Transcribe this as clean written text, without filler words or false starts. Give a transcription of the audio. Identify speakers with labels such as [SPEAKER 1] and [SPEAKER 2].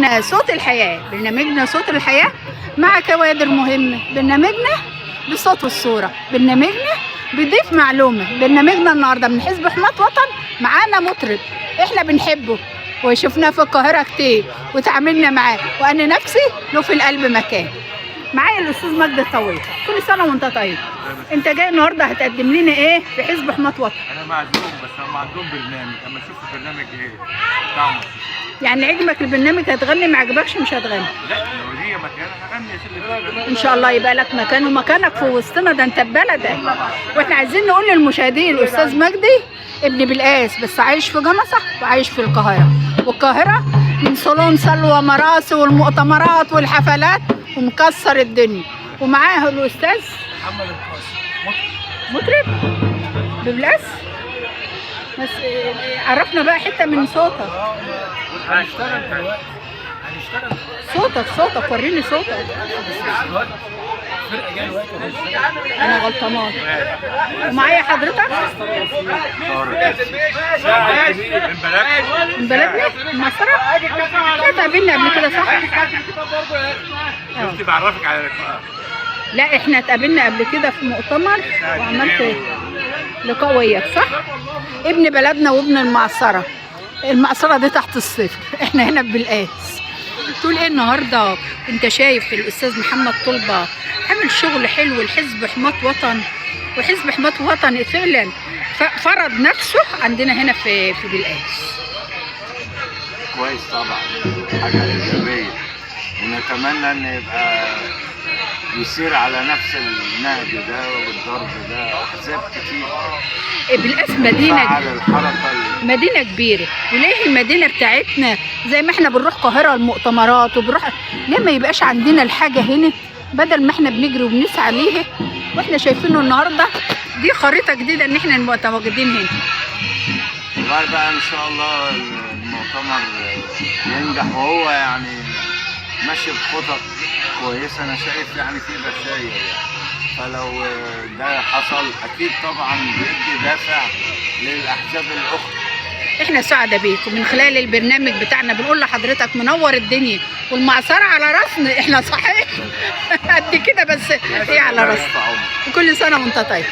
[SPEAKER 1] برنامجنا صوت الحياة، برنامجنا صوت الحياة مع كوادر مهمة، برنامجنا بالصوت والصورة، برنامجنا بيضيف معلومة، برنامجنا النهارده من حزب حماة وطن معانا مطرب احنا بنحبه وشفناه في القاهرة كتير وتعاملنا معاه، وأنا نفسي له في القلب مكان. معايا الأستاذ مجدي الطويل. كل سنة وأنت طيب. أنت جاي النهارده هتقدم لنا إيه في حزب حماة وطن؟
[SPEAKER 2] انا معزوم بس هم عندهم برنامج، اما اشوف البرنامج ايه بتاعهم.
[SPEAKER 1] يعني عجبك البرنامج هتغني، ما عجبكش مش هتغني؟
[SPEAKER 2] لا لو ليا مكان هغني يا ست.
[SPEAKER 1] ان شاء الله يبقى لك مكان، ومكانك في وسطنا، ده انت ببلدك. واحنا عايزين نقول للمشاهدين الاستاذ مجدي ابن بلقاس بس عايش في جمصة وعايش في القاهرة، والقاهرة من صالون سلوى مراسي والمؤتمرات والحفلات ومكسر الدنيا. ومعاه الاستاذ
[SPEAKER 2] محمد القاسم
[SPEAKER 1] مطرب ببلقاس. بس عرفنا بقى حتة من صوتك.
[SPEAKER 2] هنشتغل دلوقتي.
[SPEAKER 1] صوتك وريني صوتك.
[SPEAKER 2] الفرقه جايه دلوقتي.
[SPEAKER 1] انا غلطانه. ومعايا حضرتك من بلدنا المسرح. انت قابلنا قبل كده صح؟
[SPEAKER 2] شفتي بعرفك على اللقاء.
[SPEAKER 1] لا احنا اتقابلنا قبل كده في مؤتمر وعملت لقاء وياك صح؟ ابن بلدنا وابن المعصرة. المعصرة دي تحت الصفر، احنا هنا ببلقاس. تقول ايه النهارده؟ انت شايف الاستاذ محمد طلبة عامل شغل حلو لحزب حماة وطن، وحزب حماة وطن فعلا فرض نفسه عندنا هنا في بلقاس.
[SPEAKER 3] كويس طبعا، حاجة إيجابية، ونتمنى إن يبقى يسير على نفس النهج ده والضرب ده. أحزاب كتير
[SPEAKER 1] بلقاس مدينة
[SPEAKER 3] على الحركة
[SPEAKER 1] مدينة كبيرة، وليه المدينة بتاعتنا زي ما احنا بنروح القاهرة المؤتمرات وبنروح، ليه ما يبقاش عندنا الحاجة هنا بدل ما احنا بنجري وبنسعى ليها؟ واحنا شايفينه النهارده دي خريطة جديدة ان احنا متواجدين هنا.
[SPEAKER 3] والله بقى إن شاء الله المؤتمر ينجح، وهو يعني ماشي بخطط كويسة. أنا شايف يعني في بشاير يعني، فلو ده حصل أكيد طبعا بيدي دافع للأحزاب الأخرى.
[SPEAKER 1] احنا سعداء بيك، ومن خلال البرنامج بتاعنا بنقول لحضرتك منور الدنيا، والمعصرة على راسنا احنا صحيح قد كده بس هي على راسنا. وكل سنة وانت طيب.